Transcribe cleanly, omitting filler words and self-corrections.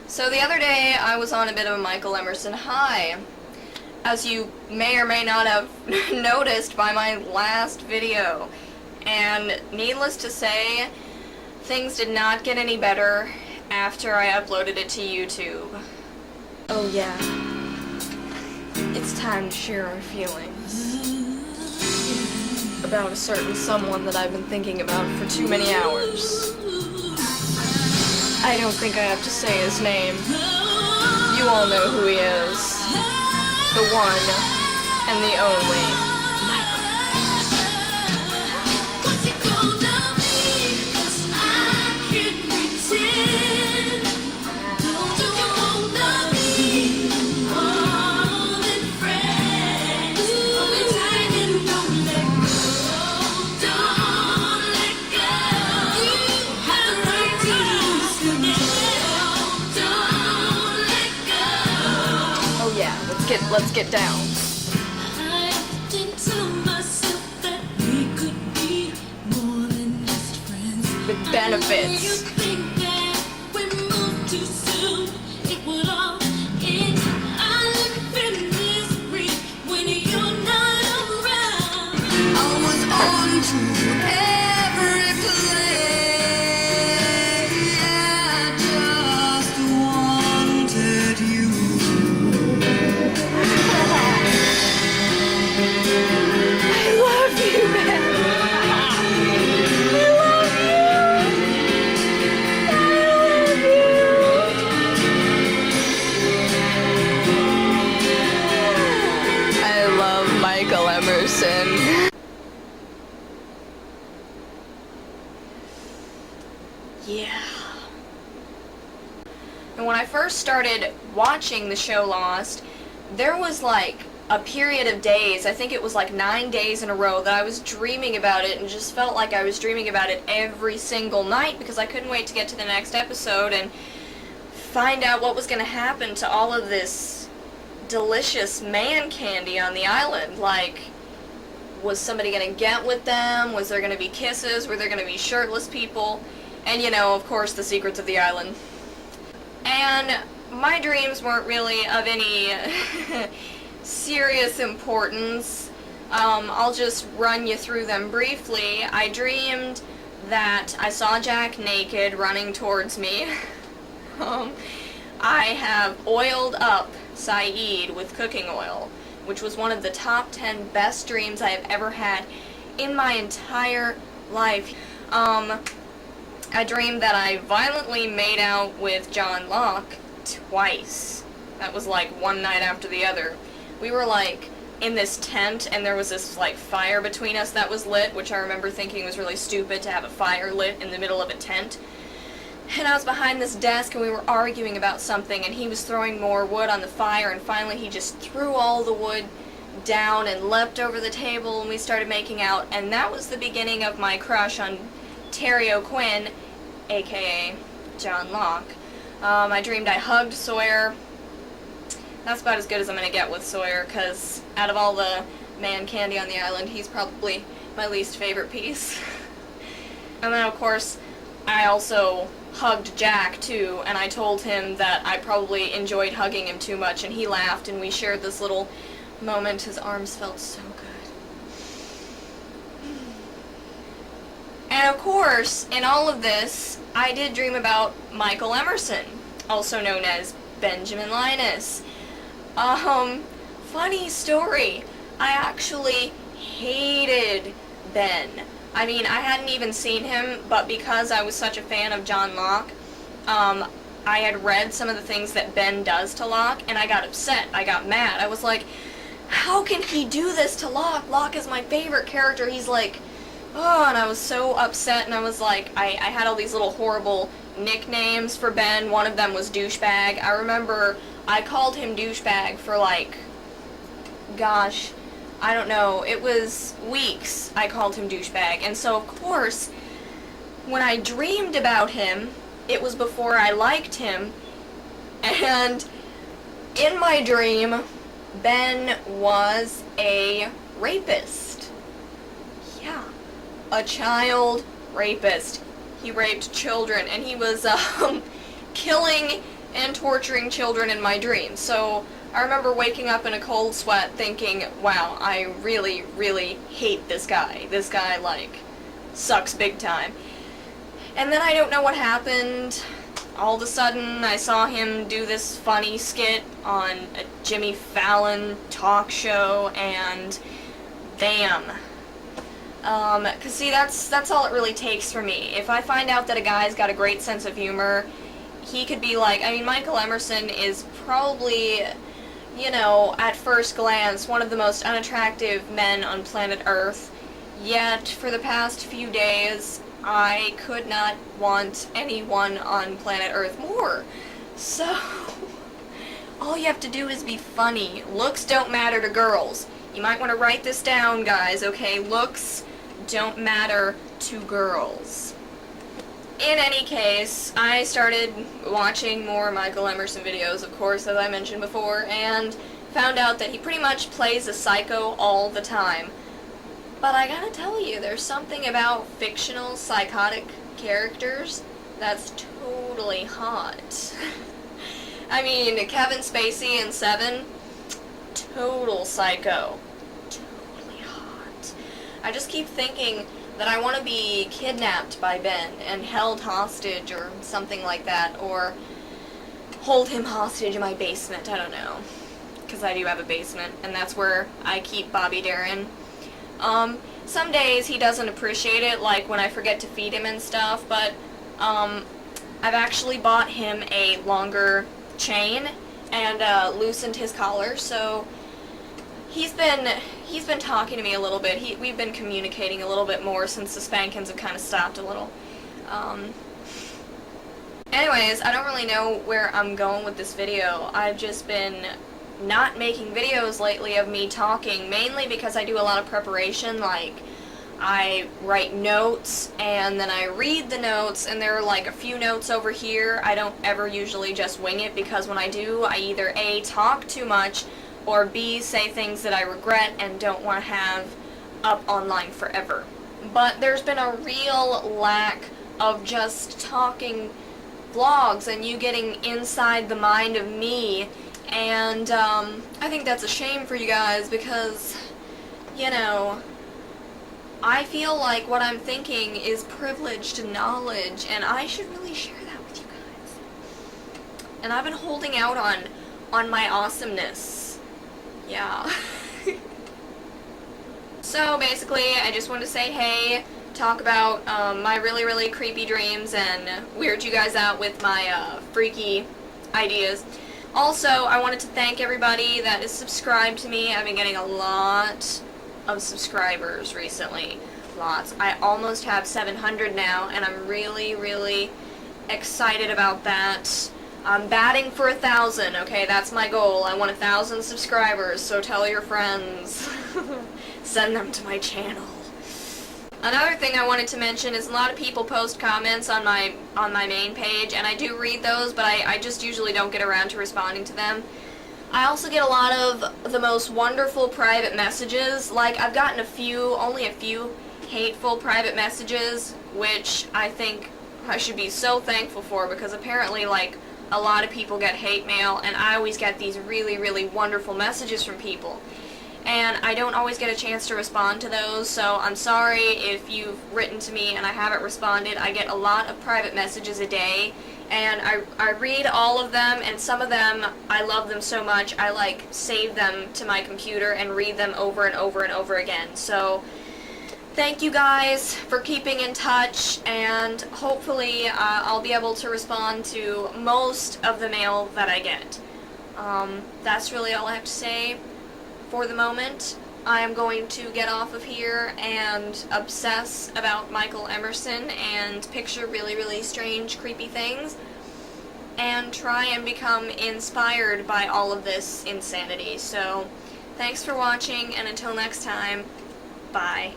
So the other day, I was on a bit of a Michael Emerson high. As you may or may not have noticed by my last video. And needless to say, things did not get any better after I uploaded it to YouTube. Oh yeah. It's time to share our feelings about a certain someone that I've been thinking about for too many hours. I don't think I have to say his name. You all know who he is. The one and the only. Let's get down. With benefits. Yeah. And when I first started watching the show Lost, there was like a period of days, I think it was like 9 days in a row, that I was dreaming about it and just felt like I was dreaming about it every single night because I couldn't wait to get to the next episode and find out what was going to happen to all of this delicious man candy on the island. Like, was somebody going to get with them? Was there going to be kisses? Were there going to be shirtless people? And, you know, of course, the secrets of the island. And my dreams weren't really of any serious importance. I'll just run you through them briefly. I dreamed that I saw Jack naked running towards me. I have oiled up Saeed with cooking oil, which was one of the top 10 best dreams I have ever had in my entire life. I dreamed that I violently made out with John Locke twice. That was like one night after the other. We were like in this tent and there was this like fire between us that was lit, which I remember thinking was really stupid to have a fire lit in the middle of a tent. And I was behind this desk and we were arguing about something and he was throwing more wood on the fire and finally he just threw all the wood down and leapt over the table and we started making out, and that was the beginning of my crush on Terry O'Quinn, aka John Locke. I dreamed I hugged Sawyer. That's about as good as I'm gonna get with Sawyer, because out of all the man candy on the island, he's probably my least favorite piece. And then, of course, I also hugged Jack, too, and I told him that I probably enjoyed hugging him too much, and he laughed, and we shared this little moment. His arms felt so good. And of course, in all of this, I did dream about Michael Emerson, also known as Benjamin Linus. Funny story, I actually hated Ben. I mean, I hadn't even seen him, but because I was such a fan of John Locke, I had read some of the things that Ben does to Locke, and I got upset, I got mad. I was like, how can he do this to Locke? Locke is my favorite character. He's like, oh, and I was so upset, and I was like, I had all these little horrible nicknames for Ben. One of them was Douchebag. I remember I called him Douchebag for like, gosh, I don't know, it was weeks I called him Douchebag. And so, of course, when I dreamed about him, it was before I liked him, and in my dream, Ben was a rapist. Yeah, a child rapist. He raped children, and he was killing and torturing children in my dreams. So I remember waking up in a cold sweat thinking, wow, I really, really hate this guy. This guy, like, sucks big time. And then I don't know what happened. All of a sudden, I saw him do this funny skit on a Jimmy Fallon talk show, and bam. 'Cause see, that's all it really takes for me. If I find out that a guy's got a great sense of humor, he could be like, I mean, Michael Emerson is probably, you know, at first glance, one of the most unattractive men on planet Earth, yet for the past few days, I could not want anyone on planet Earth more. So, all you have to do is be funny. Looks don't matter to girls. You might want to write this down, guys, okay? Looks don't matter to girls. In any case, I started watching more Michael Emerson videos, of course, as I mentioned before, and found out that he pretty much plays a psycho all the time. But I gotta tell you, there's something about fictional psychotic characters that's totally hot. I mean, Kevin Spacey in Seven, total psycho. Totally hot. I just keep thinking that I want to be kidnapped by Ben and held hostage or something like that, or hold him hostage in my basement, I don't know. Because I do have a basement, and that's where I keep Bobby Darin. Some days he doesn't appreciate it, like when I forget to feed him and stuff, but, I've actually bought him a longer chain and, loosened his collar, so he's been talking to me a little bit. We've been communicating a little bit more since the spankings have kind of stopped a little. Anyways, I don't really know where I'm going with this video. I've just been not making videos lately of me talking, mainly because I do a lot of preparation. Like, I write notes, and then I read the notes, and there are like a few notes over here. I don't ever usually just wing it, because when I do, I either A, talk too much, or B, say things that I regret and don't want to have up online forever. But there's been a real lack of just talking vlogs and you getting inside the mind of me, and I think that's a shame for you guys, because, you know, I feel like what I'm thinking is privileged knowledge, and I should really share that with you guys. And I've been holding out on my awesomeness. Yeah. So basically, I just wanted to say hey, talk about my really, really creepy dreams, and weird you guys out with my freaky ideas. Also, I wanted to thank everybody that is subscribed to me. I've been getting a lot of subscribers recently. Lots. I almost have 700 now, and I'm really, really excited about that. I'm batting for 1,000, okay? That's my goal. I want 1,000 subscribers, so tell your friends. Send them to my channel. Another thing I wanted to mention is a lot of people post comments on my main page, and I do read those, but I just usually don't get around to responding to them. I also get a lot of the most wonderful private messages. Like, I've gotten only a few hateful private messages, which I think I should be so thankful for, because apparently, like, a lot of people get hate mail, and I always get these really, really wonderful messages from people. And I don't always get a chance to respond to those, so I'm sorry if you've written to me and I haven't responded. I get a lot of private messages a day, and I read all of them, and some of them, I love them so much, I like save them to my computer and read them over and over and over again. So thank you guys for keeping in touch, and hopefully I'll be able to respond to most of the mail that I get. That's really all I have to say for the moment. I am going to get off of here and obsess about Michael Emerson and picture really, really strange, creepy things, and try and become inspired by all of this insanity. So, thanks for watching, and until next time, bye.